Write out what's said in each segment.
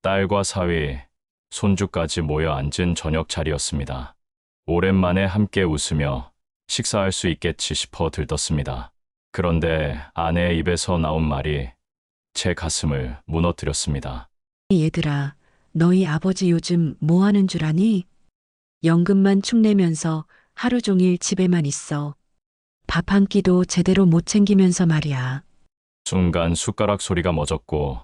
딸과 사위, 손주까지 모여 앉은 저녁 자리였습니다. 오랜만에 함께 웃으며 식사할 수 있겠지 싶어 들떴습니다. 그런데 아내의 입에서 나온 말이 제 가슴을 무너뜨렸습니다. 얘들아, 너희 아버지 요즘 뭐 하는 줄 아니? 연금만 축내면서 하루 종일 집에만 있어. 밥 한 끼도 제대로 못 챙기면서 말이야. 순간 숟가락 소리가 멎었고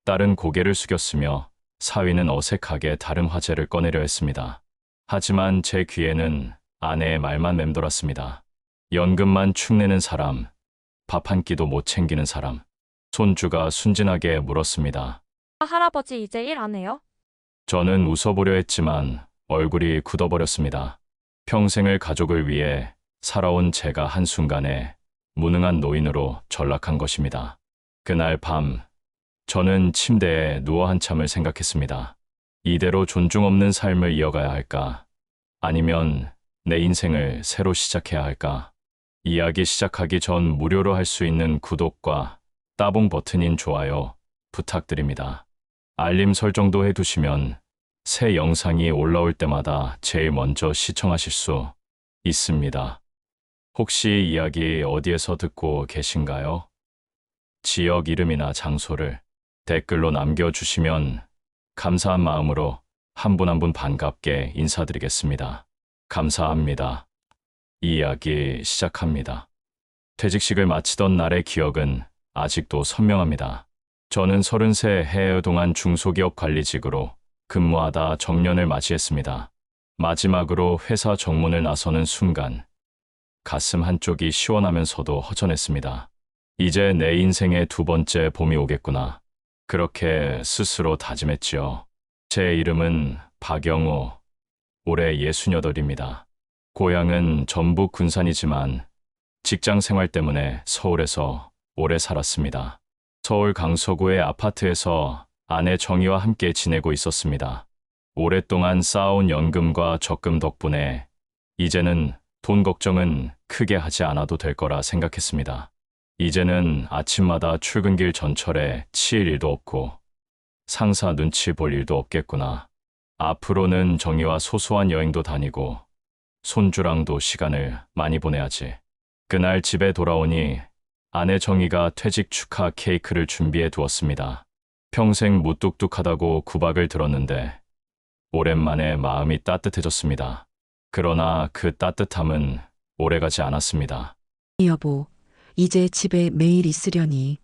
딸은 고개를 숙였으며 사위는 어색하게 다른 화제를 꺼내려 했습니다. 하지만 제 귀에는 아내의 말만 맴돌았습니다. 연금만 축내는 사람, 밥 한 끼도 못 챙기는 사람. 손주가 순진하게 물었습니다. 할아버지 이제 일 안 해요? 저는 웃어보려 했지만 얼굴이 굳어버렸습니다. 평생을 가족을 위해 살아온 제가 한순간에 무능한 노인으로 전락한 것입니다. 그날 밤, 저는 침대에 누워 한참을 생각했습니다. 이대로 존중 없는 삶을 이어가야 할까? 아니면 내 인생을 새로 시작해야 할까? 이야기 시작하기 전 무료로 할 수 있는 구독과 따봉 버튼인 좋아요 부탁드립니다. 알림 설정도 해두시면 새 영상이 올라올 때마다 제일 먼저 시청하실 수 있습니다. 혹시 이야기 어디에서 듣고 계신가요? 지역 이름이나 장소를 댓글로 남겨주시면 감사한 마음으로 한 분 한 분 반갑게 인사드리겠습니다. 감사합니다. 이야기 시작합니다. 퇴직식을 마치던 날의 기억은 아직도 선명합니다. 저는 33해 동안 중소기업 관리직으로 근무하다 정년을 맞이했습니다. 마지막으로 회사 정문을 나서는 순간 가슴 한쪽이 시원하면서도 허전했습니다. 이제 내 인생의 두 번째 봄이 오겠구나. 그렇게 스스로 다짐했지요. 제 이름은 박영우, 올해 68입니다. 고향은 전북 군산이지만 직장 생활 때문에 서울에서 오래 살았습니다. 서울 강서구의 아파트에서 아내 정희와 함께 지내고 있었습니다. 오랫동안 쌓아온 연금과 적금 덕분에 이제는 돈 걱정은 크게 하지 않아도 될 거라 생각했습니다. 이제는 아침마다 출근길 전철에 치일 일도 없고 상사 눈치 볼 일도 없겠구나. 앞으로는 정희와 소소한 여행도 다니고 손주랑도 시간을 많이 보내야지. 그날 집에 돌아오니 아내 정희가 퇴직 축하 케이크를 준비해 두었습니다. 평생 무뚝뚝하다고 구박을 들었는데 오랜만에 마음이 따뜻해졌습니다. 그러나 그 따뜻함은 오래가지 않았습니다. 여보, 이제 집에 매일 있으려니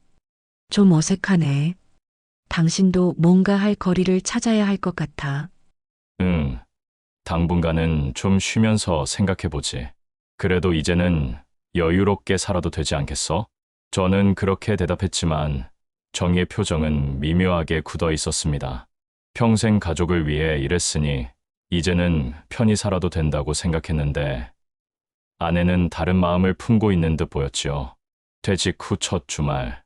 좀 어색하네. 당신도 뭔가 할 거리를 찾아야 할 것 같아. 응, 당분간은 좀 쉬면서 생각해보지. 그래도 이제는 여유롭게 살아도 되지 않겠어? 저는 그렇게 대답했지만 정희의 표정은 미묘하게 굳어 있었습니다. 평생 가족을 위해 일했으니 이제는 편히 살아도 된다고 생각했는데 아내는 다른 마음을 품고 있는 듯 보였지요. 퇴직 후 첫 주말,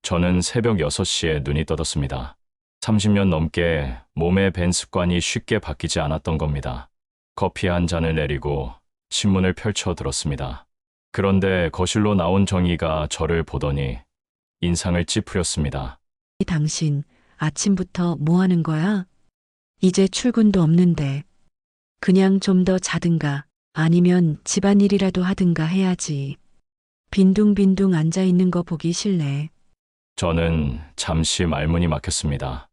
저는 새벽 6시에 눈이 떠졌습니다. 30년 넘게 몸에 밴 습관이 쉽게 바뀌지 않았던 겁니다. 커피 한 잔을 내리고 신문을 펼쳐 들었습니다. 그런데 거실로 나온 정희가 저를 보더니 인상을 찌푸렸습니다. 당신 아침부터 뭐 하는 거야? 이제 출근도 없는데 그냥 좀 더 자든가 아니면 집안일이라도 하든가 해야지. 빈둥빈둥 앉아 있는 거 보기 싫네. 저는 잠시 말문이 막혔습니다.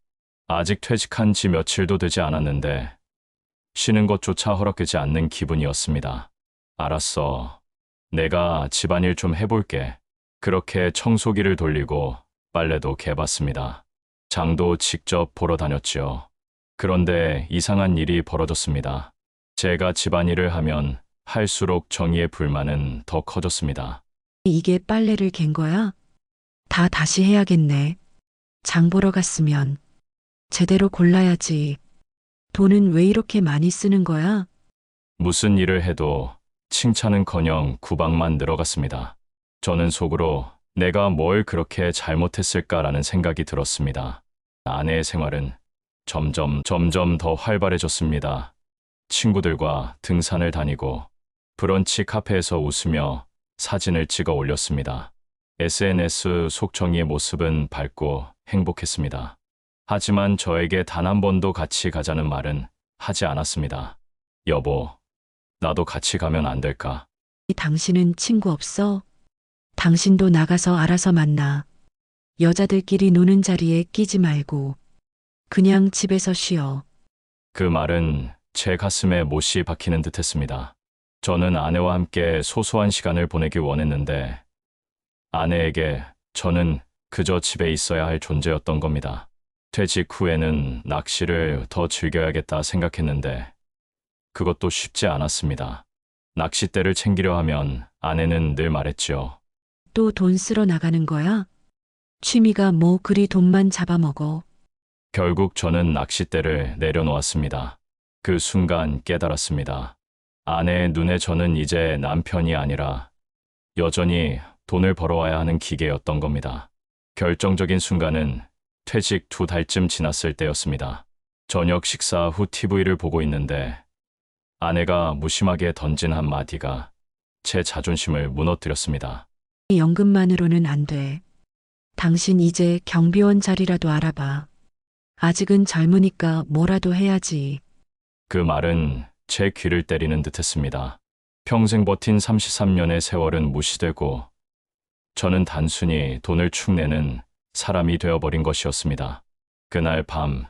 아직 퇴직한 지 며칠도 되지 않았는데 쉬는 것조차 허락되지 않는 기분이었습니다. 알았어. 내가 집안일 좀 해볼게. 그렇게 청소기를 돌리고 빨래도 개봤습니다. 장도 직접 보러 다녔지요. 그런데 이상한 일이 벌어졌습니다. 제가 집안일을 하면 할수록 정희의 불만은 더 커졌습니다. 이게 빨래를 갠 거야? 다 다시 해야겠네. 장 보러 갔으면 제대로 골라야지. 돈은 왜 이렇게 많이 쓰는 거야? 무슨 일을 해도 칭찬은커녕 구박만 늘어갔습니다. 저는 속으로 내가 뭘 그렇게 잘못했을까라는 생각이 들었습니다. 아내의 생활은 점점 더 활발해졌습니다. 친구들과 등산을 다니고 브런치 카페에서 웃으며 사진을 찍어 올렸습니다. SNS 속 정희의 모습은 밝고 행복했습니다. 하지만 저에게 단 한 번도 같이 가자는 말은 하지 않았습니다. 여보, 나도 같이 가면 안 될까? 당신은 친구 없어? 당신도 나가서 알아서 만나. 여자들끼리 노는 자리에 끼지 말고 그냥 집에서 쉬어. 그 말은 제 가슴에 못이 박히는 듯 했습니다. 저는 아내와 함께 소소한 시간을 보내길 원했는데 아내에게 저는 그저 집에 있어야 할 존재였던 겁니다. 퇴직 후에는 낚시를 더 즐겨야겠다 생각했는데 그것도 쉽지 않았습니다. 낚싯대를 챙기려 하면 아내는 늘 말했지요. 또 돈 쓰러 나가는 거야? 취미가 뭐 그리 돈만 잡아먹어. 결국 저는 낚싯대를 내려놓았습니다. 그 순간 깨달았습니다. 아내의 눈에 저는 이제 남편이 아니라 여전히 돈을 벌어와야 하는 기계였던 겁니다. 결정적인 순간은 퇴직 2달쯤 지났을 때였습니다. 저녁 식사 후 TV를 보고 있는데 아내가 무심하게 던진 한마디가 제 자존심을 무너뜨렸습니다. 연금만으로는 안 돼. 당신 이제 경비원 자리라도 알아봐. 아직은 젊으니까 뭐라도 해야지. 그 말은 제 귀를 때리는 듯했습니다. 평생 버틴 33년의 세월은 무시되고 저는 단순히 돈을 축내는 사람이 되어버린 것이었습니다. 그날 밤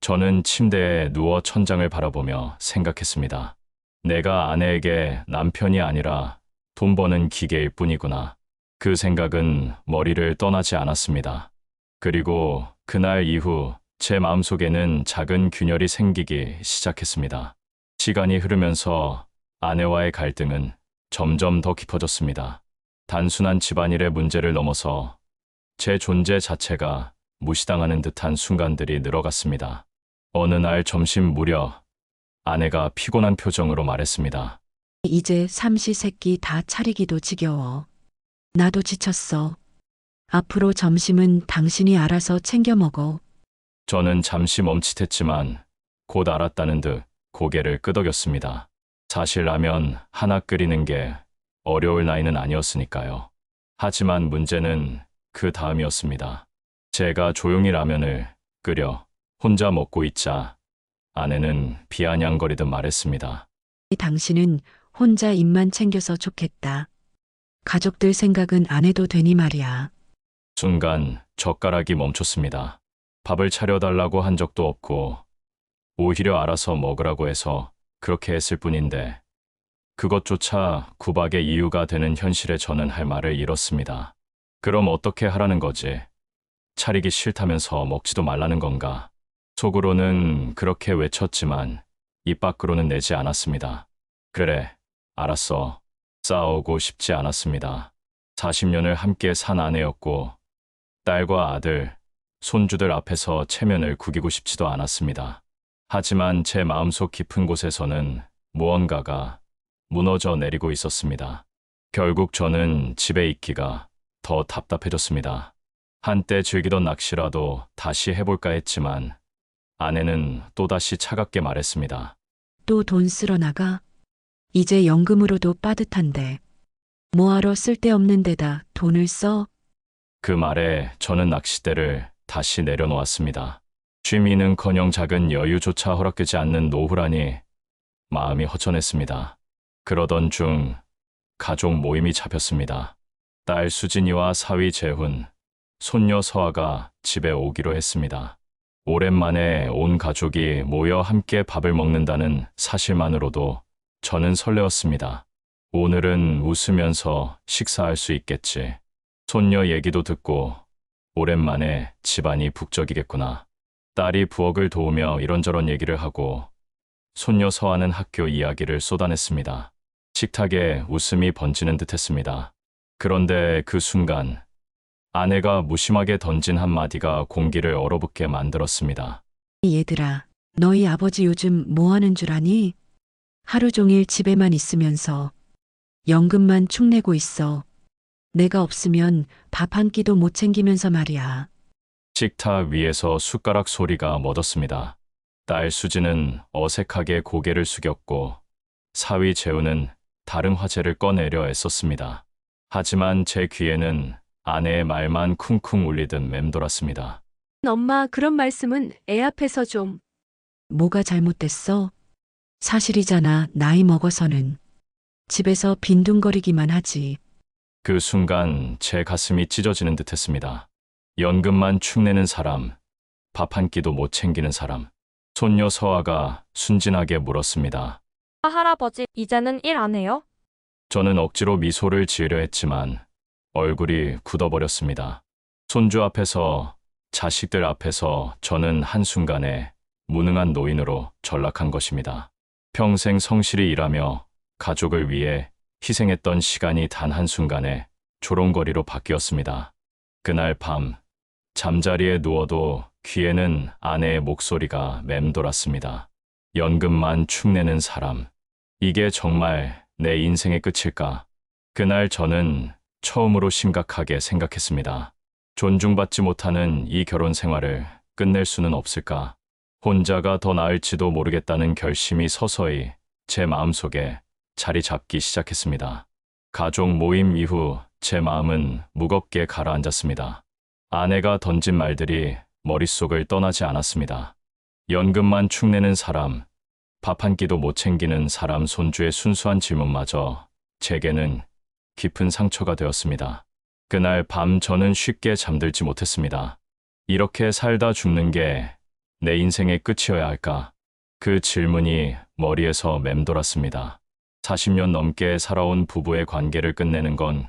저는 침대에 누워 천장을 바라보며 생각했습니다. 내가 아내에게 남편이 아니라 돈 버는 기계일 뿐이구나. 그 생각은 머리를 떠나지 않았습니다. 그리고 그날 이후 제 마음속에는 작은 균열이 생기기 시작했습니다. 시간이 흐르면서 아내와의 갈등은 점점 더 깊어졌습니다. 단순한 집안일의 문제를 넘어서 제 존재 자체가 무시당하는 듯한 순간들이 늘어갔습니다. 어느 날 점심 무렵 아내가 피곤한 표정으로 말했습니다. 이제 삼시세끼 다 차리기도 지겨워. 나도 지쳤어. 앞으로 점심은 당신이 알아서 챙겨 먹어. 저는 잠시 멈칫했지만 곧 알았다는 듯 고개를 끄덕였습니다. 사실 라면 하나 끓이는 게 어려울 나이는 아니었으니까요. 하지만 문제는 그 다음이었습니다. 제가 조용히 라면을 끓여 혼자 먹고 있자 아내는 비아냥거리듯 말했습니다. 당신은 혼자 입만 챙겨서 좋겠다. 가족들 생각은 안 해도 되니 말이야. 순간 젓가락이 멈췄습니다. 밥을 차려달라고 한 적도 없고 오히려 알아서 먹으라고 해서 그렇게 했을 뿐인데 그것조차 구박의 이유가 되는 현실에 저는 할 말을 잃었습니다. 그럼 어떻게 하라는 거지? 차리기 싫다면서 먹지도 말라는 건가? 속으로는 그렇게 외쳤지만 입 밖으로는 내지 않았습니다. 그래, 알았어. 싸우고 싶지 않았습니다. 40년을 함께 산 아내였고 딸과 아들, 손주들 앞에서 체면을 구기고 싶지도 않았습니다. 하지만 제 마음속 깊은 곳에서는 무언가가 무너져 내리고 있었습니다. 결국 저는 집에 있기가 더 답답해졌습니다. 한때 즐기던 낚시라도 다시 해볼까 했지만 아내는 또다시 차갑게 말했습니다. 또 돈 쓰러 나가? 이제 연금으로도 빠듯한데. 뭐하러 쓸데없는 데다 돈을 써? 그 말에 저는 낚싯대를 다시 내려놓았습니다. 취미는커녕 작은 여유조차 허락되지 않는 노후라니 마음이 허전했습니다. 그러던 중 가족 모임이 잡혔습니다. 딸 수진이와 사위 재훈, 손녀 서아가 집에 오기로 했습니다. 오랜만에 온 가족이 모여 함께 밥을 먹는다는 사실만으로도 저는 설레었습니다. 오늘은 웃으면서 식사할 수 있겠지. 손녀 얘기도 듣고 오랜만에 집안이 북적이겠구나. 딸이 부엌을 도우며 이런저런 얘기를 하고 손녀 서아는 학교 이야기를 쏟아냈습니다. 식탁에 웃음이 번지는 듯했습니다. 그런데 그 순간 아내가 무심하게 던진 한마디가 공기를 얼어붙게 만들었습니다. 얘들아, 너희 아버지 요즘 뭐 하는 줄 아니? 하루 종일 집에만 있으면서 연금만 축내고 있어. 내가 없으면 밥 한 끼도 못 챙기면서 말이야. 식탁 위에서 숟가락 소리가 멎었습니다. 딸 수지는 어색하게 고개를 숙였고 사위 재우는 다른 화제를 꺼내려 애썼습니다. 하지만 제 귀에는 아내의 말만 쿵쿵 울리듯 맴돌았습니다. 엄마, 그런 말씀은 애 앞에서 좀. 뭐가 잘못됐어? 사실이잖아. 나이 먹어서는 집에서 빈둥거리기만 하지. 그 순간 제 가슴이 찢어지는 듯 했습니다. 연금만 축내는 사람, 밥 한 끼도 못 챙기는 사람. 손녀 서아가 순진하게 물었습니다. 할아버지, 이제는 일 안 해요? 저는 억지로 미소를 지으려 했지만 얼굴이 굳어버렸습니다. 손주 앞에서, 자식들 앞에서 저는 한순간에 무능한 노인으로 전락한 것입니다. 평생 성실히 일하며 가족을 위해 희생했던 시간이 단 한순간에 조롱거리로 바뀌었습니다. 그날 밤, 잠자리에 누워도 귀에는 아내의 목소리가 맴돌았습니다. 연금만 축내는 사람. 이게 정말 내 인생의 끝일까? 그날 저는 처음으로 심각하게 생각했습니다. 존중받지 못하는 이 결혼 생활을 끝낼 수는 없을까? 혼자가 더 나을지도 모르겠다는 결심이 서서히 제 마음속에 자리 잡기 시작했습니다. 가족 모임 이후 제 마음은 무겁게 가라앉았습니다. 아내가 던진 말들이 머릿속을 떠나지 않았습니다. 연금만 축내는 사람, 밥 한 끼도 못 챙기는 사람. 손주의 순수한 질문마저 제게는 깊은 상처가 되었습니다. 그날 밤 저는 쉽게 잠들지 못했습니다. 이렇게 살다 죽는 게 내 인생의 끝이어야 할까? 그 질문이 머리에서 맴돌았습니다. 40년 넘게 살아온 부부의 관계를 끝내는 건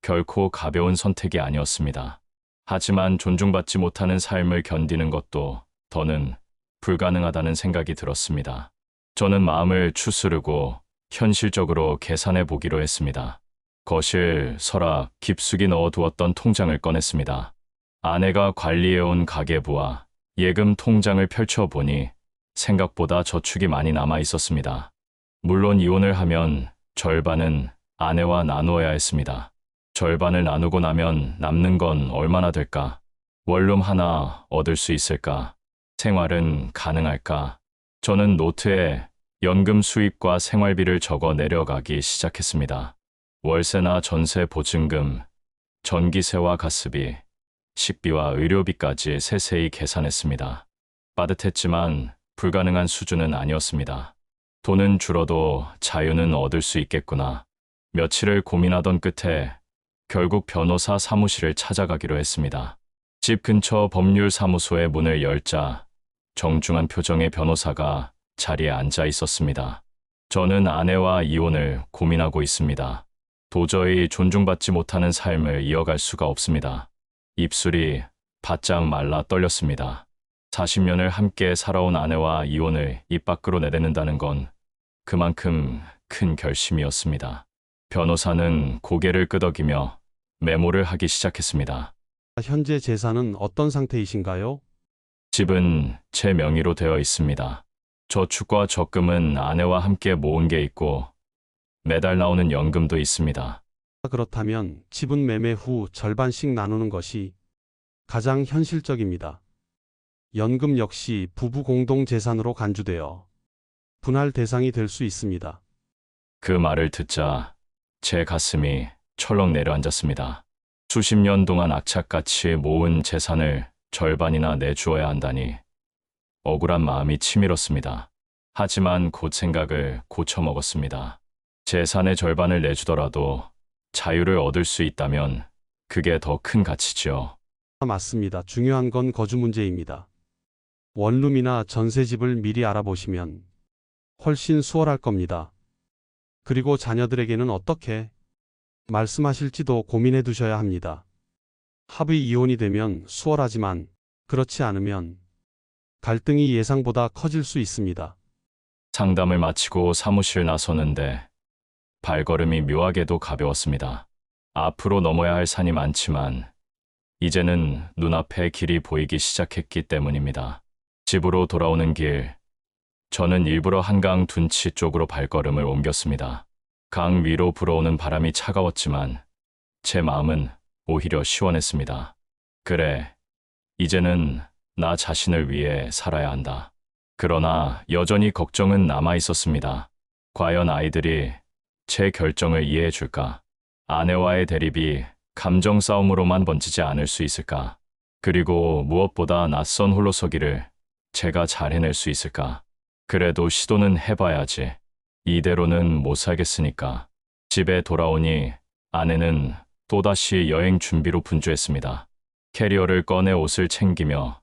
결코 가벼운 선택이 아니었습니다. 하지만 존중받지 못하는 삶을 견디는 것도 더는 불가능하다는 생각이 들었습니다. 저는 마음을 추스르고 현실적으로 계산해 보기로 했습니다. 거실 서랍 깊숙이 넣어두었던 통장을 꺼냈습니다. 아내가 관리해온 가계부와 예금 통장을 펼쳐보니 생각보다 저축이 많이 남아 있었습니다. 물론 이혼을 하면 절반은 아내와 나누어야 했습니다. 절반을 나누고 나면 남는 건 얼마나 될까? 원룸 하나 얻을 수 있을까? 생활은 가능할까? 저는 노트에 연금 수입과 생활비를 적어 내려가기 시작했습니다. 월세나 전세 보증금, 전기세와 가스비, 식비와 의료비까지 세세히 계산했습니다. 빠듯했지만 불가능한 수준은 아니었습니다. 돈은 줄어도 자유는 얻을 수 있겠구나. 며칠을 고민하던 끝에 결국 변호사 사무실을 찾아가기로 했습니다. 집 근처 법률사무소의 문을 열자 정중한 표정의 변호사가 자리에 앉아 있었습니다. 저는 아내와 이혼을 고민하고 있습니다. 도저히 존중받지 못하는 삶을 이어갈 수가 없습니다. 입술이 바짝 말라 떨렸습니다. 40년을 함께 살아온 아내와 이혼을 입 밖으로 내뱉는다는 건 그만큼 큰 결심이었습니다. 변호사는 고개를 끄덕이며 메모를 하기 시작했습니다. 현재 재산은 어떤 상태이신가요? 집은 제 명의로 되어 있습니다. 저축과 적금은 아내와 함께 모은 게 있고 매달 나오는 연금도 있습니다. 그렇다면 집은 매매 후 절반씩 나누는 것이 가장 현실적입니다. 연금 역시 부부 공동 재산으로 간주되어 분할 대상이 될 수 있습니다. 그 말을 듣자 제 가슴이 철렁 내려앉았습니다. 수십 년 동안 악착같이 모은 재산을 절반이나 내주어야 한다니 억울한 마음이 치밀었습니다. 하지만 곧 생각을 고쳐먹었습니다. 재산의 절반을 내주더라도 자유를 얻을 수 있다면 그게 더 큰 가치지요. 맞습니다. 중요한 건 거주 문제입니다. 원룸이나 전세집을 미리 알아보시면 훨씬 수월할 겁니다. 그리고 자녀들에게는 어떻게 말씀하실지도 고민해 두셔야 합니다. 합의 이혼이 되면 수월하지만 그렇지 않으면 갈등이 예상보다 커질 수 있습니다. 상담을 마치고 사무실 나서는데 발걸음이 묘하게도 가벼웠습니다. 앞으로 넘어야 할 산이 많지만 이제는 눈앞에 길이 보이기 시작했기 때문입니다. 집으로 돌아오는 길, 저는 일부러 한강 둔치 쪽으로 발걸음을 옮겼습니다. 강 위로 불어오는 바람이 차가웠지만 제 마음은 오히려 시원했습니다. 그래, 이제는 나 자신을 위해 살아야 한다. 그러나 여전히 걱정은 남아 있었습니다. 과연 아이들이 제 결정을 이해해 줄까? 아내와의 대립이 감정 싸움으로만 번지지 않을 수 있을까? 그리고 무엇보다 낯선 홀로서기를 제가 잘 해낼 수 있을까? 그래도 시도는 해봐야지. 이대로는 못 살겠으니까. 집에 돌아오니 아내는 또다시 여행 준비로 분주했습니다. 캐리어를 꺼내 옷을 챙기며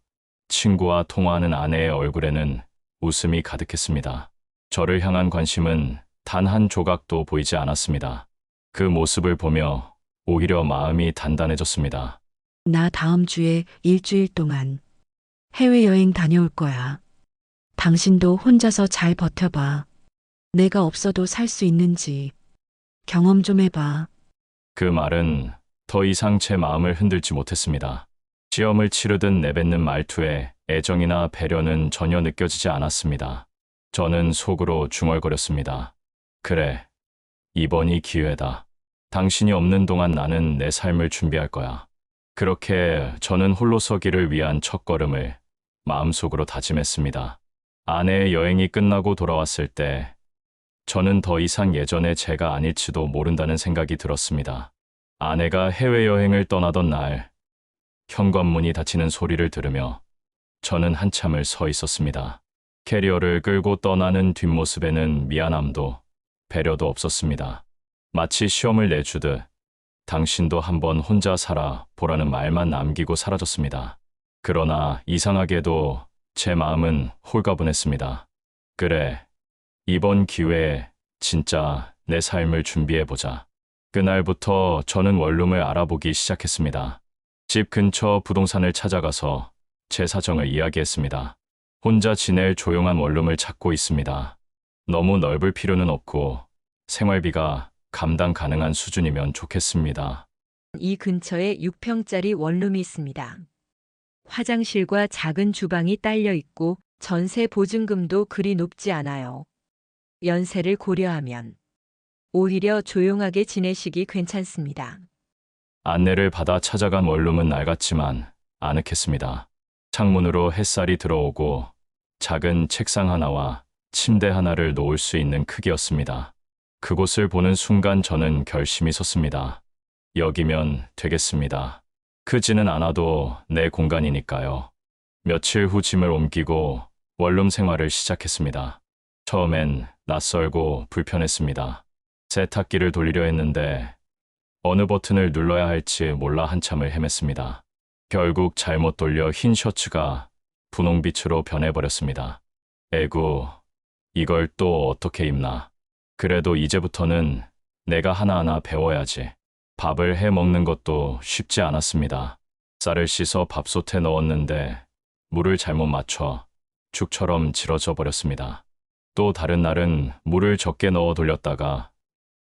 친구와 통화하는 아내의 얼굴에는 웃음이 가득했습니다. 저를 향한 관심은 단 한 조각도 보이지 않았습니다. 그 모습을 보며 오히려 마음이 단단해졌습니다. 나 다음 주에 일주일 동안 해외여행 다녀올 거야. 당신도 혼자서 잘 버텨봐. 내가 없어도 살 수 있는지 경험 좀 해봐. 그 말은 더 이상 제 마음을 흔들지 못했습니다. 시험을 치르듯 내뱉는 말투에 애정이나 배려는 전혀 느껴지지 않았습니다. 저는 속으로 중얼거렸습니다. 그래, 이번이 기회다. 당신이 없는 동안 나는 내 삶을 준비할 거야. 그렇게 저는 홀로서기를 위한 첫걸음을 마음속으로 다짐했습니다. 아내의 여행이 끝나고 돌아왔을 때 저는 더 이상 예전의 제가 아닐지도 모른다는 생각이 들었습니다. 아내가 해외여행을 떠나던 날, 현관문이 닫히는 소리를 들으며 저는 한참을 서 있었습니다. 캐리어를 끌고 떠나는 뒷모습에는 미안함도 배려도 없었습니다. 마치 시험을 내주듯 당신도 한번 혼자 살아 보라는 말만 남기고 사라졌습니다. 그러나 이상하게도 제 마음은 홀가분했습니다. 그래, 이번 기회에 진짜 내 삶을 준비해보자. 그날부터 저는 원룸을 알아보기 시작했습니다. 집 근처 부동산을 찾아가서 제 사정을 이야기했습니다. 혼자 지낼 조용한 원룸을 찾고 있습니다. 너무 넓을 필요는 없고 생활비가 감당 가능한 수준이면 좋겠습니다. 이 근처에 6평짜리 원룸이 있습니다. 화장실과 작은 주방이 딸려 있고 전세 보증금도 그리 높지 않아요. 연세를 고려하면 오히려 조용하게 지내시기 괜찮습니다. 안내를 받아 찾아간 원룸은 낡았지만 아늑했습니다. 창문으로 햇살이 들어오고 작은 책상 하나와 침대 하나를 놓을 수 있는 크기였습니다. 그곳을 보는 순간 저는 결심이 섰습니다. 여기면 되겠습니다. 크지는 않아도 내 공간이니까요. 며칠 후 짐을 옮기고 원룸 생활을 시작했습니다. 처음엔 낯설고 불편했습니다. 세탁기를 돌리려 했는데 어느 버튼을 눌러야 할지 몰라 한참을 헤맸습니다. 결국 잘못 돌려 흰 셔츠가 분홍빛으로 변해버렸습니다. 에구, 이걸 또 어떻게 입나. 그래도 이제부터는 내가 하나하나 배워야지. 밥을 해 먹는 것도 쉽지 않았습니다. 쌀을 씻어 밥솥에 넣었는데 물을 잘못 맞춰 죽처럼 질어져 버렸습니다. 또 다른 날은 물을 적게 넣어 돌렸다가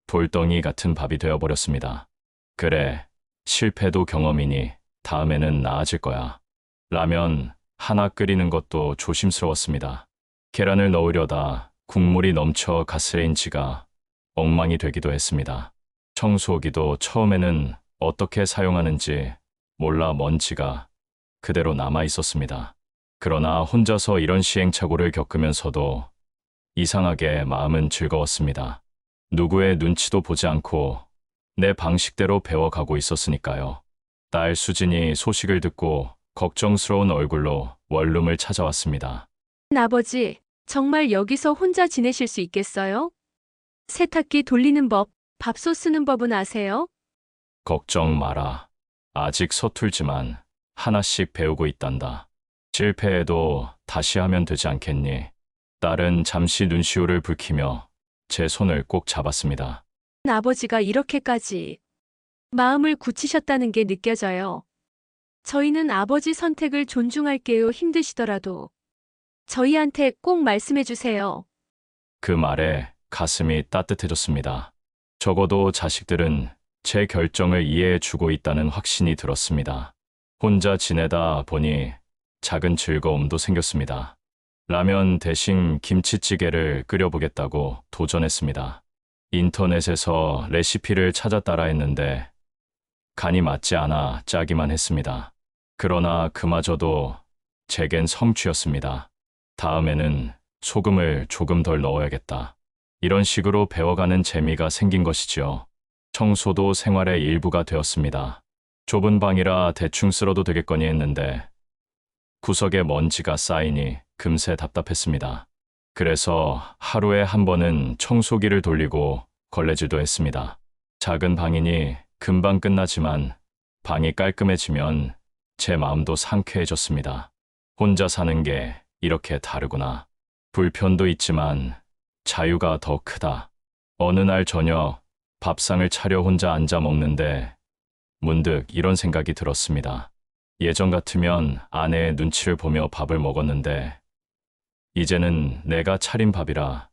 돌덩이 같은 밥이 되어버렸습니다. 그래, 실패도 경험이니 다음에는 나아질 거야. 라면 하나 끓이는 것도 조심스러웠습니다. 계란을 넣으려다 국물이 넘쳐 가스레인지가 엉망이 되기도 했습니다. 청소기도 처음에는 어떻게 사용하는지 몰라 먼지가 그대로 남아 있었습니다. 그러나 혼자서 이런 시행착오를 겪으면서도 이상하게 마음은 즐거웠습니다. 누구의 눈치도 보지 않고 내 방식대로 배워가고 있었으니까요. 딸 수진이 소식을 듣고 걱정스러운 얼굴로 원룸을 찾아왔습니다. 아버지, 정말 여기서 혼자 지내실 수 있겠어요? 세탁기 돌리는 법, 밥솥 쓰는 법은 아세요? 걱정 마라. 아직 서툴지만 하나씩 배우고 있단다. 실패해도 다시 하면 되지 않겠니? 딸은 잠시 눈시울을 붉히며 제 손을 꼭 잡았습니다. 아버지가 이렇게까지 마음을 굳히셨다는 게 느껴져요. 저희는 아버지 선택을 존중할게요. 힘드시더라도 저희한테 꼭 말씀해 주세요. 그 말에 가슴이 따뜻해졌습니다. 적어도 자식들은 제 결정을 이해해 주고 있다는 확신이 들었습니다. 혼자 지내다 보니 작은 즐거움도 생겼습니다. 라면 대신 김치찌개를 끓여보겠다고 도전했습니다. 인터넷에서 레시피를 찾아 따라했는데 간이 맞지 않아 짜기만 했습니다. 그러나 그마저도 제겐 성취였습니다. 다음에는 소금을 조금 덜 넣어야겠다. 이런 식으로 배워가는 재미가 생긴 것이지요. 청소도 생활의 일부가 되었습니다. 좁은 방이라 대충 쓸어도 되겠거니 했는데 구석에 먼지가 쌓이니 금세 답답했습니다. 그래서 하루에 한 번은 청소기를 돌리고 걸레질도 했습니다. 작은 방이니 금방 끝나지만 방이 깔끔해지면 제 마음도 상쾌해졌습니다. 혼자 사는 게 이렇게 다르구나. 불편도 있지만 자유가 더 크다. 어느 날 저녁 밥상을 차려 혼자 앉아 먹는데 문득 이런 생각이 들었습니다. 예전 같으면 아내의 눈치를 보며 밥을 먹었는데 이제는 내가 차린 밥이라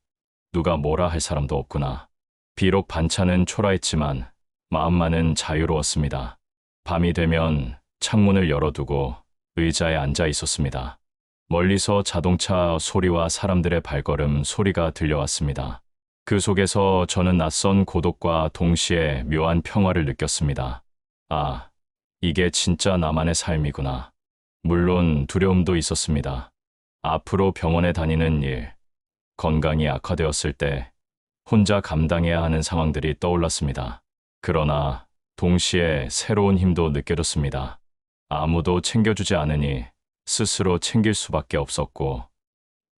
누가 뭐라 할 사람도 없구나. 비록 반찬은 초라했지만 마음만은 자유로웠습니다. 밤이 되면 창문을 열어두고 의자에 앉아 있었습니다. 멀리서 자동차 소리와 사람들의 발걸음 소리가 들려왔습니다. 그 속에서 저는 낯선 고독과 동시에 묘한 평화를 느꼈습니다. 아, 이게 진짜 나만의 삶이구나. 물론 두려움도 있었습니다. 앞으로 병원에 다니는 일, 건강이 악화되었을 때 혼자 감당해야 하는 상황들이 떠올랐습니다. 그러나 동시에 새로운 힘도 느껴졌습니다. 아무도 챙겨주지 않으니 스스로 챙길 수밖에 없었고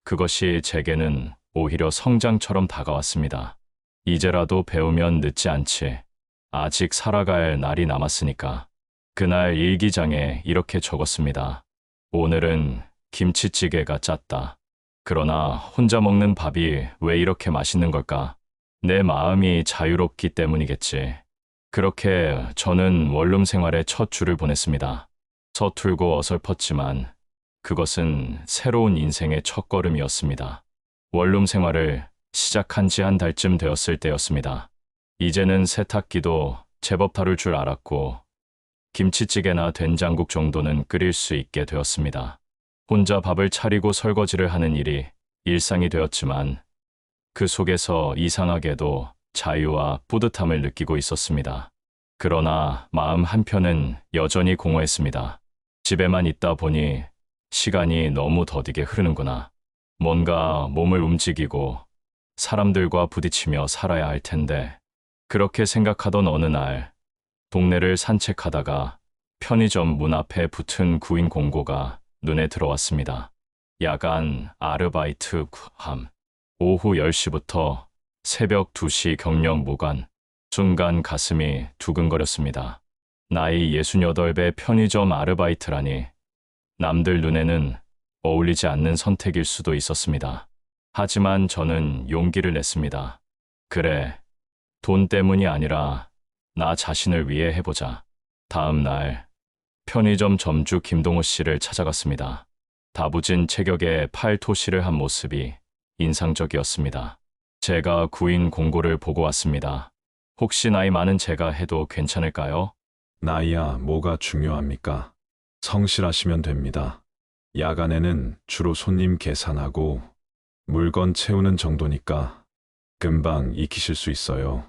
그것이 제게는 오히려 성장처럼 다가왔습니다. 이제라도 배우면 늦지 않지. 아직 살아갈 날이 남았으니까. 그날 일기장에 이렇게 적었습니다. 오늘은 김치찌개가 짰다. 그러나 혼자 먹는 밥이 왜 이렇게 맛있는 걸까? 내 마음이 자유롭기 때문이겠지. 그렇게 저는 원룸 생활의 첫 주를 보냈습니다. 서툴고 어설펐지만 그것은 새로운 인생의 첫걸음이었습니다. 원룸 생활을 시작한 지 한 달쯤 되었을 때였습니다. 이제는 세탁기도 제법 다룰 줄 알았고 김치찌개나 된장국 정도는 끓일 수 있게 되었습니다. 혼자 밥을 차리고 설거지를 하는 일이 일상이 되었지만 그 속에서 이상하게도 자유와 뿌듯함을 느끼고 있었습니다. 그러나 마음 한편은 여전히 공허했습니다. 집에만 있다 보니 시간이 너무 더디게 흐르는구나. 뭔가 몸을 움직이고 사람들과 부딪히며 살아야 할 텐데. 그렇게 생각하던 어느 날 동네를 산책하다가 편의점 문 앞에 붙은 구인 공고가 눈에 들어왔습니다. 야간 아르바이트 구함. 오후 10시부터 새벽 2시 경력 무관. 순간 가슴이 두근거렸습니다. 나이 68배 편의점 아르바이트라니 남들 눈에는 어울리지 않는 선택일 수도 있었습니다. 하지만 저는 용기를 냈습니다. 그래, 돈 때문이 아니라 나 자신을 위해 해보자. 다음 날 편의점 점주 김동호 씨를 찾아갔습니다. 다부진 체격에 팔토시를 한 모습이 인상적이었습니다. 제가 구인 공고를 보고 왔습니다. 혹시 나이 많은 제가 해도 괜찮을까요? 나이야 뭐가 중요합니까? 성실하시면 됩니다. 야간에는 주로 손님 계산하고 물건 채우는 정도니까 금방 익히실 수 있어요.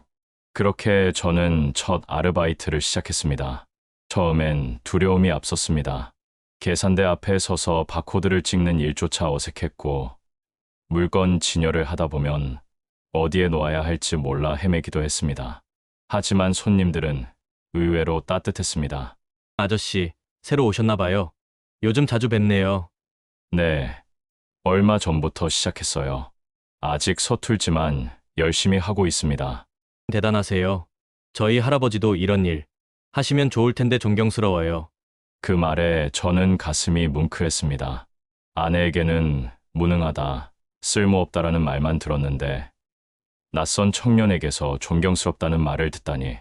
그렇게 저는 첫 아르바이트를 시작했습니다. 처음엔 두려움이 앞섰습니다. 계산대 앞에 서서 바코드를 찍는 일조차 어색했고 물건 진열을 하다 보면 어디에 놓아야 할지 몰라 헤매기도 했습니다. 하지만 손님들은 의외로 따뜻했습니다. 아저씨, 새로 오셨나 봐요. 요즘 자주 뵙네요. 네, 얼마 전부터 시작했어요. 아직 서툴지만 열심히 하고 있습니다. 대단하세요. 저희 할아버지도 이런 일 하시면 좋을 텐데 존경스러워요. 그 말에 저는 가슴이 뭉클했습니다. 아내에게는 무능하다, 쓸모없다라는 말만 들었는데 낯선 청년에게서 존경스럽다는 말을 듣다니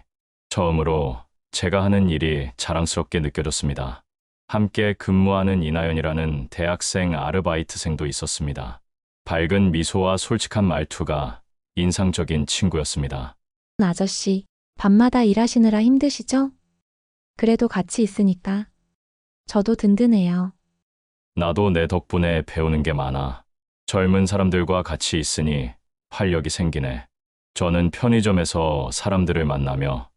처음으로 제가 하는 일이 자랑스럽게 느껴졌습니다. 함께 근무하는 이나연이라는 대학생 아르바이트생도 있었습니다. 밝은 미소와 솔직한 말투가 인상적인 친구였습니다. 아저씨, 밤마다 일하시느라 힘드시죠? 그래도 같이 있으니까 저도 든든해요. 나도 내 덕분에 배우는 게 많아. 젊은 사람들과 같이 있으니 활력이 생기네. 저는 편의점에서 사람들을 만나며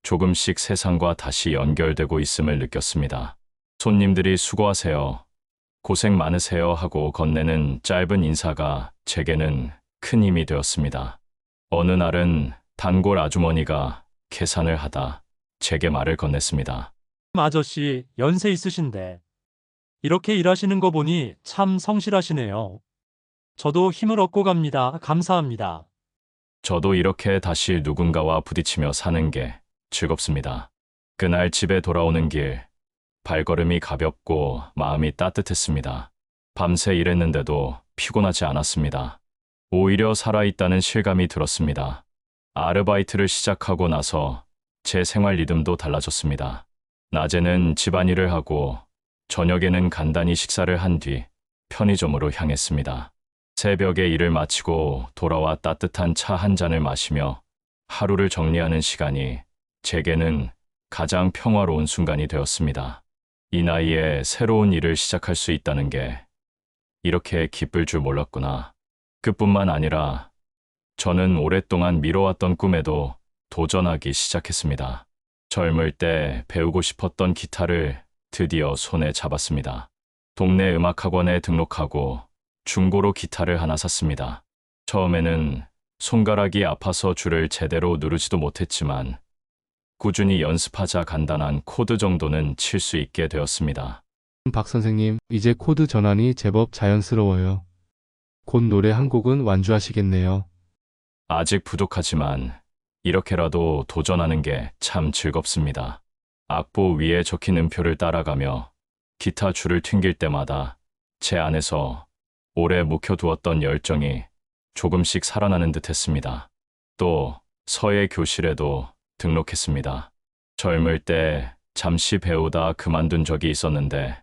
조금씩 세상과 다시 연결되고 있음을 느꼈습니다. 손님들이 수고하세요, 고생 많으세요 하고 건네는 짧은 인사가 제게는 큰 힘이 되었습니다. 어느 날은 단골 아주머니가 계산을 하다 제게 말을 건넸습니다. 아저씨 연세 있으신데 이렇게 일하시는 거 보니 참 성실하시네요. 저도 힘을 얻고 갑니다. 감사합니다. 저도 이렇게 다시 누군가와 부딪히며 사는 게 즐겁습니다. 그날 집에 돌아오는 길, 발걸음이 가볍고 마음이 따뜻했습니다. 밤새 일했는데도 피곤하지 않았습니다. 오히려 살아있다는 실감이 들었습니다. 아르바이트를 시작하고 나서 제 생활 리듬도 달라졌습니다. 낮에는 집안일을 하고 저녁에는 간단히 식사를 한 뒤 편의점으로 향했습니다. 새벽에 일을 마치고 돌아와 따뜻한 차 한 잔을 마시며 하루를 정리하는 시간이 제게는 가장 평화로운 순간이 되었습니다. 이 나이에 새로운 일을 시작할 수 있다는 게 이렇게 기쁠 줄 몰랐구나. 그뿐만 아니라 저는 오랫동안 미뤄왔던 꿈에도 도전하기 시작했습니다. 젊을 때 배우고 싶었던 기타를 드디어 손에 잡았습니다. 동네 음악학원에 등록하고 중고로 기타를 하나 샀습니다. 처음에는 손가락이 아파서 줄을 제대로 누르지도 못했지만 꾸준히 연습하자 간단한 코드 정도는 칠 수 있게 되었습니다. 박 선생님, 이제 코드 전환이 제법 자연스러워요. 곧 노래 한 곡은 완주하시겠네요. 아직 부족하지만 이렇게라도 도전하는 게 참 즐겁습니다. 악보 위에 적힌 음표를 따라가며 기타 줄을 튕길 때마다 제 안에서 오래 묵혀두었던 열정이 조금씩 살아나는 듯 했습니다. 또 서예 교실에도 등록했습니다. 젊을 때 잠시 배우다 그만둔 적이 있었는데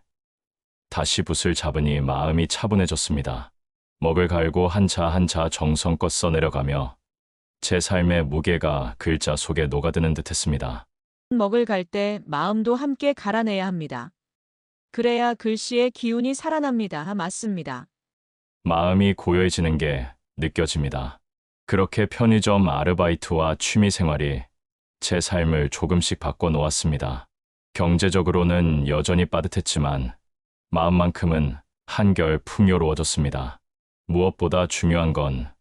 다시 붓을 잡으니 마음이 차분해졌습니다. 먹을 갈고 한자 한자 정성껏 써내려가며 제 삶의 무게가 글자 속에 녹아드는 듯 했습니다. 먹을 갈 때 마음도 함께 갈아내야 합니다. 그래야 글씨의 기운이 살아납니다. 맞습니다. 마음이 고요해지는 게 느껴집니다. 그렇게 편의점 아르바이트와 취미 생활이 제 삶을 조금씩 바꿔놓았습니다. 경제적으로는 여전히 빠듯했지만 마음만큼은 한결 풍요로워졌습니다. 무엇보다 중요한 건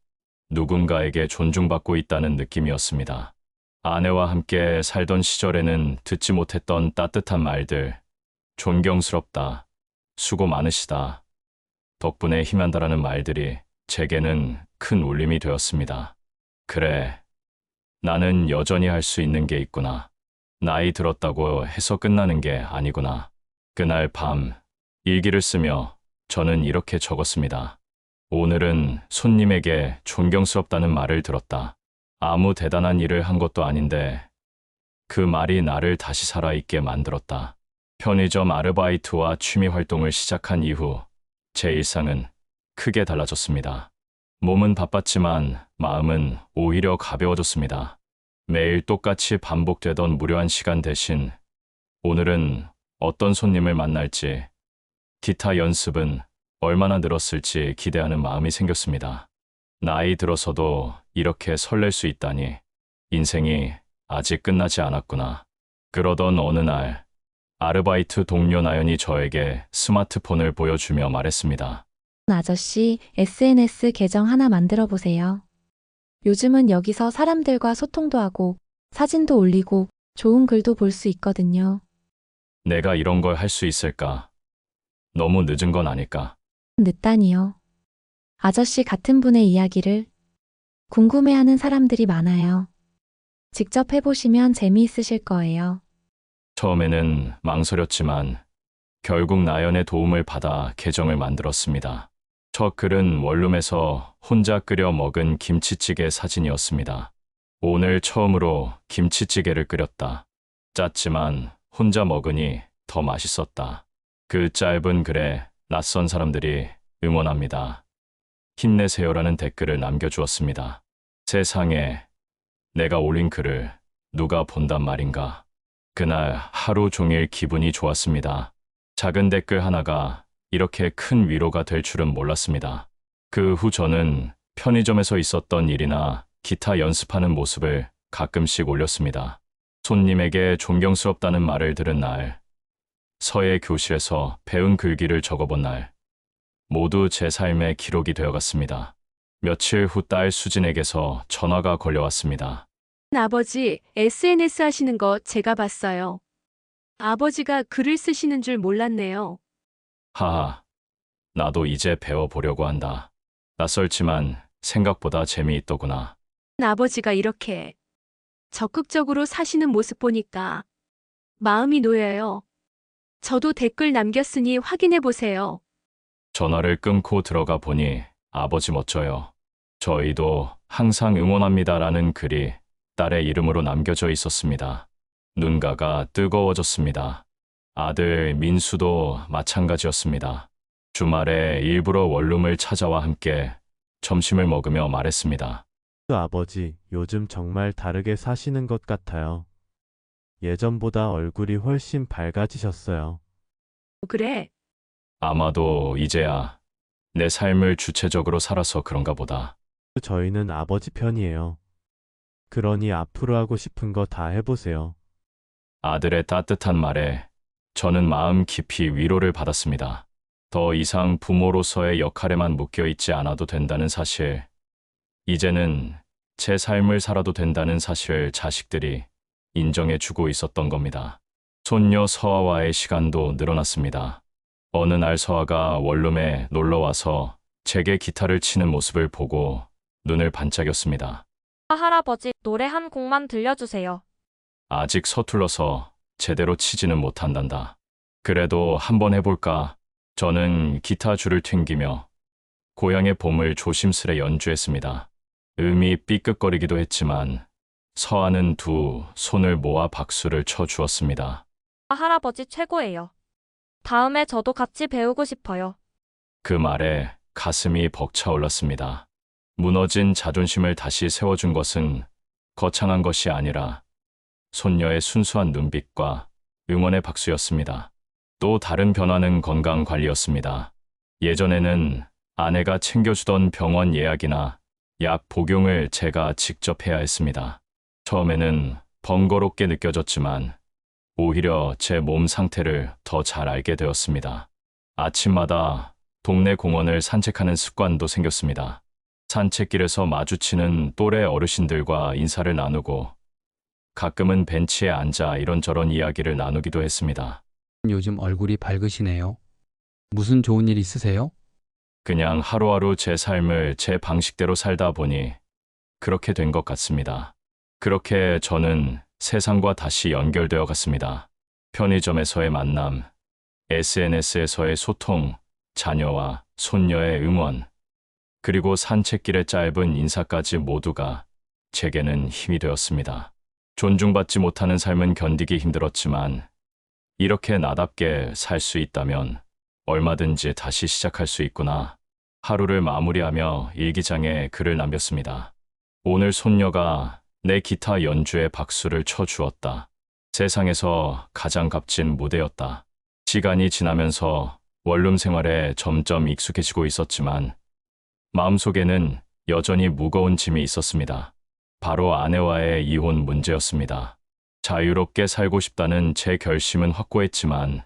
누군가에게 존중받고 있다는 느낌이었습니다. 아내와 함께 살던 시절에는 듣지 못했던 따뜻한 말들, 존경스럽다, 수고 많으시다, 덕분에 힘난다라는 말들이 제게는 큰 울림이 되었습니다. 그래, 나는 여전히 할 수 있는 게 있구나. 나이 들었다고 해서 끝나는 게 아니구나. 그날 밤, 일기를 쓰며 저는 이렇게 적었습니다. 오늘은 손님에게 존경스럽다는 말을 들었다. 아무 대단한 일을 한 것도 아닌데 그 말이 나를 다시 살아있게 만들었다. 편의점 아르바이트와 취미 활동을 시작한 이후 제 일상은 크게 달라졌습니다. 몸은 바빴지만 마음은 오히려 가벼워졌습니다. 매일 똑같이 반복되던 무료한 시간 대신 오늘은 어떤 손님을 만날지, 기타 연습은 얼마나 늘었을지 기대하는 마음이 생겼습니다. 나이 들어서도 이렇게 설렐 수 있다니 인생이 아직 끝나지 않았구나. 그러던 어느 날 아르바이트 동료 나연이 저에게 스마트폰을 보여주며 말했습니다. 아저씨, SNS 계정 하나 만들어 보세요. 요즘은 여기서 사람들과 소통도 하고 사진도 올리고 좋은 글도 볼 수 있거든요. 내가 이런 걸 할 수 있을까? 너무 늦은 건 아닐까? 늦다니요. 아저씨 같은 분의 이야기를 궁금해하는 사람들이 많아요. 직접 해보시면 재미있으실 거예요. 처음에는 망설였지만 결국 나연의 도움을 받아 계정을 만들었습니다. 첫 글은 원룸에서 혼자 끓여 먹은 김치찌개 사진이었습니다. 오늘 처음으로 김치찌개를 끓였다. 짰지만 혼자 먹으니 더 맛있었다. 그 짧은 글에 낯선 사람들이 응원합니다. 힘내세요라는 댓글을 남겨주었습니다. 세상에 내가 올린 글을 누가 본단 말인가. 그날 하루 종일 기분이 좋았습니다. 작은 댓글 하나가 이렇게 큰 위로가 될 줄은 몰랐습니다. 그 후 저는 편의점에서 있었던 일이나 기타 연습하는 모습을 가끔씩 올렸습니다. 손님에게 존경스럽다는 말을 들은 날, 서예 교실에서 배운 글귀를 적어본 날, 모두 제 삶의 기록이 되어갔습니다. 며칠 후 딸 수진에게서 전화가 걸려왔습니다. 아버지, SNS 하시는 거 제가 봤어요. 아버지가 글을 쓰시는 줄 몰랐네요. 하하, 나도 이제 배워보려고 한다. 낯설지만 생각보다 재미있더구나. 아버지가 이렇게 적극적으로 사시는 모습 보니까 마음이 놓여요. 저도 댓글 남겼으니 확인해 보세요. 전화를 끊고 들어가 보니 아버지 멋져요. 저희도 항상 응원합니다라는 글이 딸의 이름으로 남겨져 있었습니다. 눈가가 뜨거워졌습니다. 아들 민수도 마찬가지였습니다. 주말에 일부러 원룸을 찾아와 함께 점심을 먹으며 말했습니다. 아버지, 요즘 정말 다르게 사시는 것 같아요. 예전보다 얼굴이 훨씬 밝아지셨어요. 그래, 아마도 이제야 내 삶을 주체적으로 살아서 그런가 보다. 저희는 아버지 편이에요. 그러니 앞으로 하고 싶은 거 다 해보세요. 아들의 따뜻한 말에 저는 마음 깊이 위로를 받았습니다. 더 이상 부모로서의 역할에만 묶여 있지 않아도 된다는 사실, 이제는 제 삶을 살아도 된다는 사실을 자식들이 인정해주고 있었던 겁니다. 손녀 서아와의 시간도 늘어났습니다. 어느 날 서아가 원룸에 놀러와서 제게 기타를 치는 모습을 보고 눈을 반짝였습니다. 할아버지, 노래 한 곡만 들려주세요. 아직 서툴러서 제대로 치지는 못한단다. 그래도 한번 해볼까? 저는 기타 줄을 튕기며 고향의 봄을 조심스레 연주했습니다. 음이 삐끗거리기도 했지만 서아는 두 손을 모아 박수를 쳐주었습니다. 할아버지 최고예요. 다음에 저도 같이 배우고 싶어요. 그 말에 가슴이 벅차올랐습니다. 무너진 자존심을 다시 세워준 것은 거창한 것이 아니라 손녀의 순수한 눈빛과 응원의 박수였습니다. 또 다른 변화는 건강 관리였습니다. 예전에는 아내가 챙겨주던 병원 예약이나 약 복용을 제가 직접 해야 했습니다. 처음에는 번거롭게 느껴졌지만 오히려 제 몸 상태를 더 잘 알게 되었습니다. 아침마다 동네 공원을 산책하는 습관도 생겼습니다. 산책길에서 마주치는 또래 어르신들과 인사를 나누고 가끔은 벤치에 앉아 이런저런 이야기를 나누기도 했습니다. 요즘 얼굴이 밝으시네요. 무슨 좋은 일 있으세요? 그냥 하루하루 제 삶을 제 방식대로 살다 보니 그렇게 된 것 같습니다. 그렇게 저는 세상과 다시 연결되어 갔습니다. 편의점에서의 만남, SNS에서의 소통, 자녀와 손녀의 응원, 그리고 산책길의 짧은 인사까지 모두가 제게는 힘이 되었습니다. 존중받지 못하는 삶은 견디기 힘들었지만 이렇게 나답게 살 수 있다면 얼마든지 다시 시작할 수 있구나. 하루를 마무리하며 일기장에 글을 남겼습니다. 오늘 손녀가 내 기타 연주에 박수를 쳐주었다. 세상에서 가장 값진 무대였다. 시간이 지나면서 원룸 생활에 점점 익숙해지고 있었지만 마음속에는 여전히 무거운 짐이 있었습니다. 바로 아내와의 이혼 문제였습니다. 자유롭게 살고 싶다는 제 결심은 확고했지만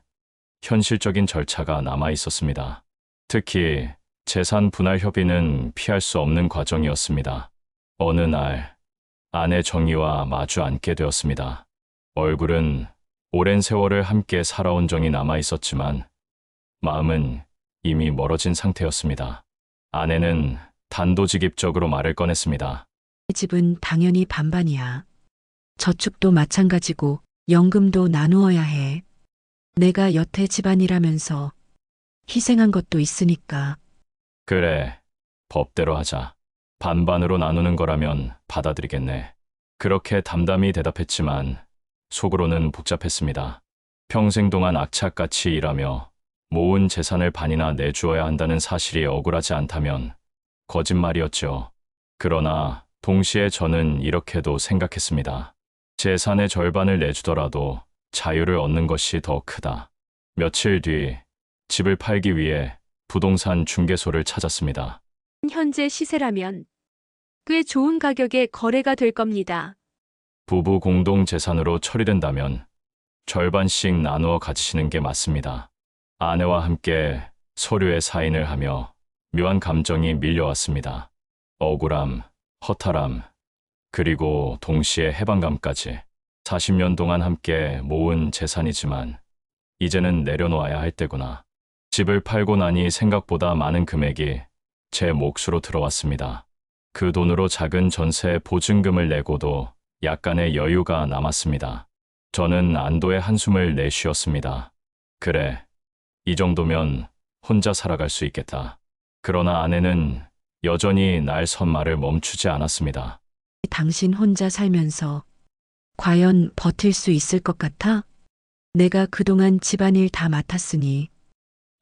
현실적인 절차가 남아 있었습니다. 특히 재산 분할 협의는 피할 수 없는 과정이었습니다. 어느 날 아내 정희와 마주 앉게 되었습니다. 얼굴은 오랜 세월을 함께 살아온 정이 남아 있었지만 마음은 이미 멀어진 상태였습니다. 아내는 단도직입적으로 말을 꺼냈습니다. 집은 당연히 반반이야. 저축도 마찬가지고 연금도 나누어야 해. 내가 여태 집안이라면서 희생한 것도 있으니까. 그래, 법대로 하자. 반반으로 나누는 거라면 받아들이겠네. 그렇게 담담히 대답했지만 속으로는 복잡했습니다. 평생 동안 악착같이 일하며 모은 재산을 반이나 내주어야 한다는 사실이 억울하지 않다면 거짓말이었죠. 그러나 동시에 저는 이렇게도 생각했습니다. 재산의 절반을 내주더라도 자유를 얻는 것이 더 크다. 며칠 뒤 집을 팔기 위해 부동산 중개소를 찾았습니다. 현재 시세라면 꽤 좋은 가격에 거래가 될 겁니다. 부부 공동 재산으로 처리된다면 절반씩 나누어 가지시는 게 맞습니다. 아내와 함께 서류에 사인을 하며 묘한 감정이 밀려왔습니다. 억울함, 허탈함, 그리고 동시에 해방감까지. 40년 동안 함께 모은 재산이지만 이제는 내려놓아야 할 때구나. 집을 팔고 나니 생각보다 많은 금액이 제 몫으로 들어왔습니다. 그 돈으로 작은 전세 보증금을 내고도 약간의 여유가 남았습니다. 저는 안도의 한숨을 내쉬었습니다. 그래, 이 정도면 혼자 살아갈 수 있겠다. 그러나 아내는 여전히 날 선말을 멈추지 않았습니다. 당신 혼자 살면서 과연 버틸 수 있을 것 같아? 내가 그동안 집안일 다 맡았으니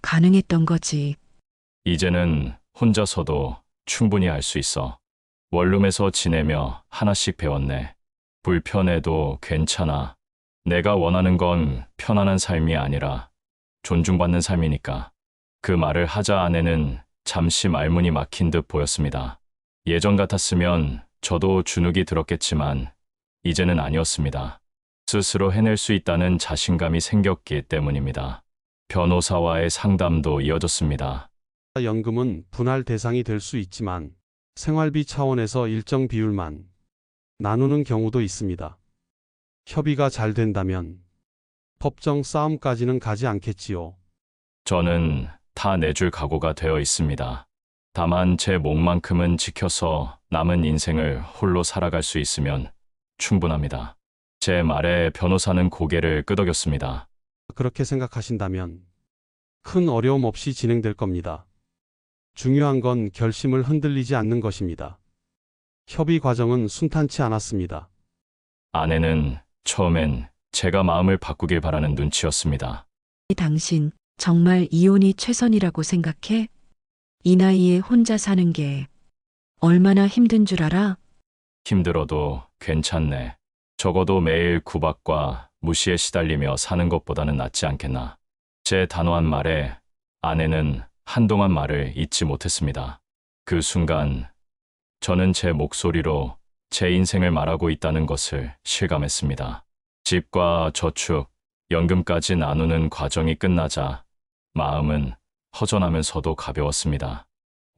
가능했던 거지. 이제는 혼자서도 충분히 할 수 있어. 원룸에서 지내며 하나씩 배웠네. 불편해도 괜찮아. 내가 원하는 건 편안한 삶이 아니라 존중받는 삶이니까. 그 말을 하자 아내는 잠시 말문이 막힌 듯 보였습니다. 예전 같았으면 저도 주눅이 들었겠지만 이제는 아니었습니다. 스스로 해낼 수 있다는 자신감이 생겼기 때문입니다. 변호사와의 상담도 이어졌습니다. 연금은 분할 대상이 될 수 있지만 생활비 차원에서 일정 비율만 나누는 경우도 있습니다. 협의가 잘 된다면 법정 싸움까지는 가지 않겠지요. 저는 다 내줄 각오가 되어 있습니다. 다만 제 몫만큼은 지켜서 남은 인생을 홀로 살아갈 수 있으면 충분합니다. 제 말에 변호사는 고개를 끄덕였습니다. 그렇게 생각하신다면 큰 어려움 없이 진행될 겁니다. 중요한 건 결심을 흔들리지 않는 것입니다. 협의 과정은 순탄치 않았습니다. 아내는 처음엔 제가 마음을 바꾸길 바라는 눈치였습니다. 당신 정말 이혼이 최선이라고 생각해? 이 나이에 혼자 사는 게 얼마나 힘든 줄 알아? 힘들어도 괜찮네. 적어도 매일 구박과 무시에 시달리며 사는 것보다는 낫지 않겠나. 제 단호한 말에 아내는 한동안 말을 잇지 못했습니다. 그 순간 저는 제 목소리로 제 인생을 말하고 있다는 것을 실감했습니다. 집과 저축, 연금까지 나누는 과정이 끝나자 마음은 허전하면서도 가벼웠습니다.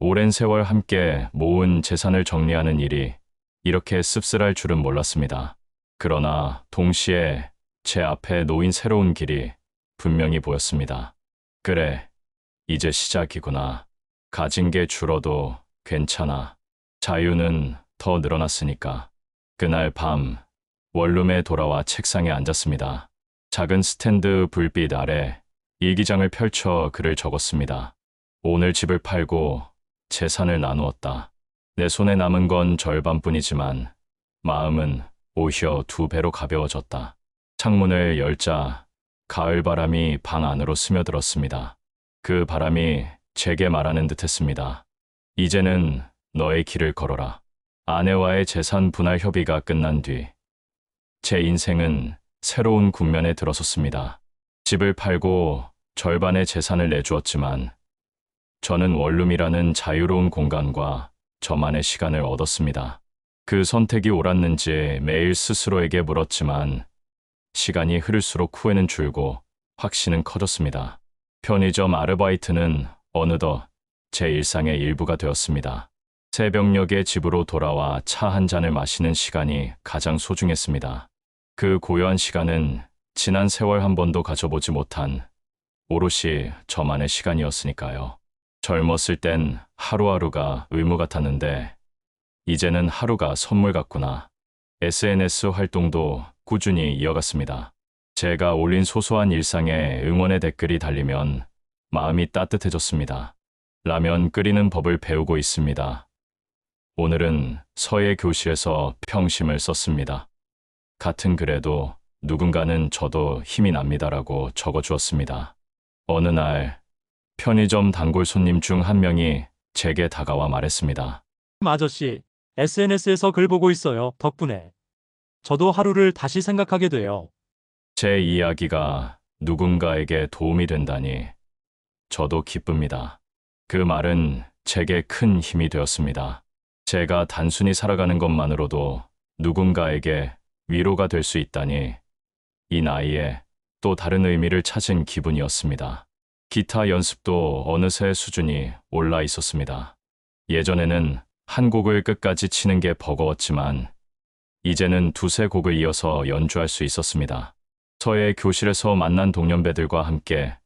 오랜 세월 함께 모은 재산을 정리하는 일이 이렇게 씁쓸할 줄은 몰랐습니다. 그러나 동시에 제 앞에 놓인 새로운 길이 분명히 보였습니다. 그래, 이제 시작이구나. 가진 게 줄어도 괜찮아. 자유는 더 늘어났으니까. 그날 밤 원룸에 돌아와 책상에 앉았습니다. 작은 스탠드 불빛 아래 일기장을 펼쳐 글을 적었습니다. 오늘 집을 팔고 재산을 나누었다. 내 손에 남은 건 절반뿐이지만 마음은 오히려 2배로 가벼워졌다. 창문을 열자 가을바람이 방 안으로 스며들었습니다. 그 바람이 제게 말하는 듯했습니다. 이제는 너의 길을 걸어라. 아내와의 재산 분할 협의가 끝난 뒤 제 인생은 새로운 국면에 들어섰습니다. 집을 팔고 절반의 재산을 내주었지만 저는 원룸이라는 자유로운 공간과 저만의 시간을 얻었습니다. 그 선택이 옳았는지 매일 스스로에게 물었지만 시간이 흐를수록 후회는 줄고 확신은 커졌습니다. 편의점 아르바이트는 어느덧 제 일상의 일부가 되었습니다. 새벽녘에 집으로 돌아와 차 한 잔을 마시는 시간이 가장 소중했습니다. 그 고요한 시간은 지난 세월 한 번도 가져보지 못한 오롯이 저만의 시간이었으니까요. 젊었을 땐 하루하루가 의무 같았는데 이제는 하루가 선물 같구나. SNS 활동도 꾸준히 이어갔습니다. 제가 올린 소소한 일상에 응원의 댓글이 달리면 마음이 따뜻해졌습니다. 라면 끓이는 법을 배우고 있습니다. 오늘은 서예 교실에서 평심을 썼습니다. 같은 글에도 누군가는 저도 힘이 납니다라고 적어주었습니다. 어느 날 편의점 단골 손님 중 한 명이 제게 다가와 말했습니다. 아저씨, SNS에서 글 보고 있어요. 덕분에. 저도 하루를 다시 생각하게 돼요. 제 이야기가 누군가에게 도움이 된다니 저도 기쁩니다. 그 말은 제게 큰 힘이 되었습니다. 제가 단순히 살아가는 것만으로도 누군가에게 위로가 될 수 있다니 이 나이에 또 다른 의미를 찾은 기분이었습니다. 기타 연습도 어느새 수준이 올라 있었습니다. 예전에는 한 곡을 끝까지 치는 게 버거웠지만 이제는 두세 곡을 이어서 연주할 수 있었습니다. 서해 교실에서 만난 동년배들과 함께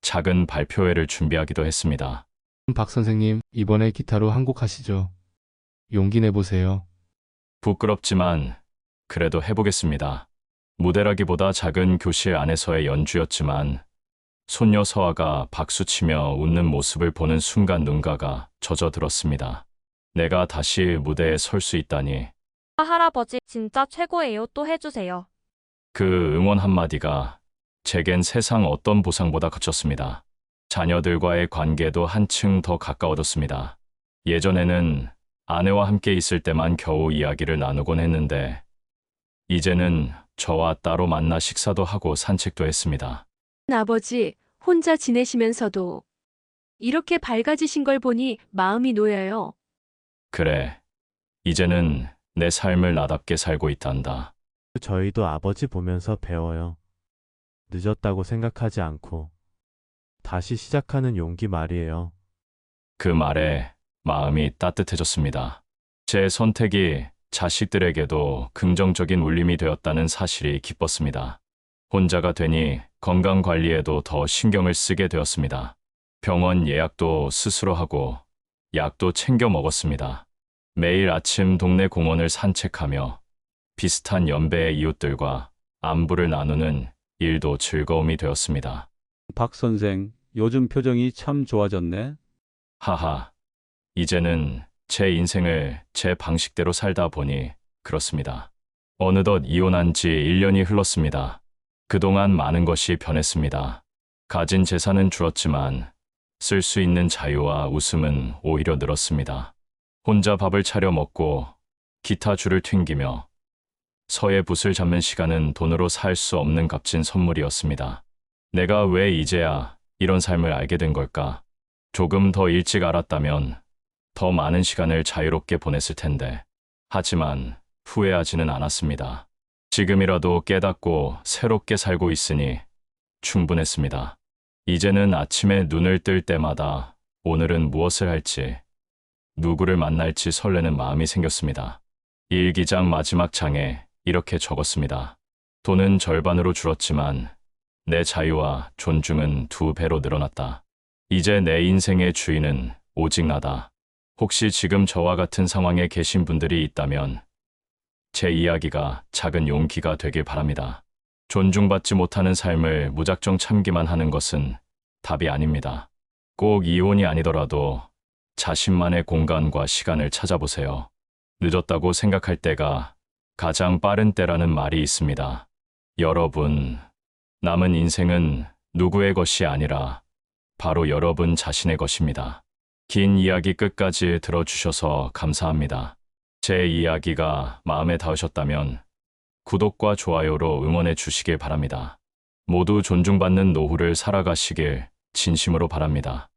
작은 발표회를 준비하기도 했습니다. 박 선생님, 이번에 기타로 한 곡 하시죠. 용기 내보세요. 부끄럽지만 그래도 해보겠습니다. 무대라기보다 작은 교실 안에서의 연주였지만 손녀 서아가 박수치며 웃는 모습을 보는 순간 눈가가 젖어들었습니다. 내가 다시 무대에 설 수 있다니. 할아버지 진짜 최고예요. 또 해주세요. 그 응원 한마디가 제겐 세상 어떤 보상보다 그쳤습니다. 자녀들과의 관계도 한층 더 가까워졌습니다. 예전에는 아내와 함께 있을 때만 겨우 이야기를 나누곤 했는데 이제는 저와 따로 만나 식사도 하고 산책도 했습니다. 아버지, 혼자 지내시면서도 이렇게 밝아지신 걸 보니 마음이 놓여요. 그래, 이제는 내 삶을 나답게 살고 있단다. 저희도 아버지 보면서 배워요. 늦었다고 생각하지 않고 다시 시작하는 용기 말이에요. 그 말에 마음이 따뜻해졌습니다. 제 선택이 자식들에게도 긍정적인 울림이 되었다는 사실이 기뻤습니다. 혼자가 되니 건강 관리에도 더 신경을 쓰게 되었습니다. 병원 예약도 스스로 하고 약도 챙겨 먹었습니다. 매일 아침 동네 공원을 산책하며 비슷한 연배의 이웃들과 안부를 나누는 일도 즐거움이 되었습니다. 박 선생, 요즘 표정이 참 좋아졌네. 하하, 이제는 제 인생을 제 방식대로 살다 보니 그렇습니다. 어느덧 이혼한 지 1년이 흘렀습니다. 그동안 많은 것이 변했습니다. 가진 재산은 줄었지만 쓸 수 있는 자유와 웃음은 오히려 늘었습니다. 혼자 밥을 차려 먹고 기타 줄을 튕기며 서예 붓을 잡는 시간은 돈으로 살 수 없는 값진 선물이었습니다. 내가 왜 이제야 이런 삶을 알게 된 걸까? 조금 더 일찍 알았다면 더 많은 시간을 자유롭게 보냈을 텐데. 하지만 후회하지는 않았습니다. 지금이라도 깨닫고 새롭게 살고 있으니 충분했습니다. 이제는 아침에 눈을 뜰 때마다 오늘은 무엇을 할지, 누구를 만날지 설레는 마음이 생겼습니다. 일기장 마지막 장에 이렇게 적었습니다. 돈은 절반으로 줄었지만 내 자유와 존중은 2배로 늘어났다. 이제 내 인생의 주인은 오직 나다. 혹시 지금 저와 같은 상황에 계신 분들이 있다면 제 이야기가 작은 용기가 되길 바랍니다. 존중받지 못하는 삶을 무작정 참기만 하는 것은 답이 아닙니다. 꼭 이혼이 아니더라도 자신만의 공간과 시간을 찾아보세요. 늦었다고 생각할 때가 가장 빠른 때라는 말이 있습니다. 여러분, 남은 인생은 누구의 것이 아니라 바로 여러분 자신의 것입니다. 긴 이야기 끝까지 들어주셔서 감사합니다. 제 이야기가 마음에 닿으셨다면 구독과 좋아요로 응원해 주시길 바랍니다. 모두 존중받는 노후를 살아가시길 진심으로 바랍니다.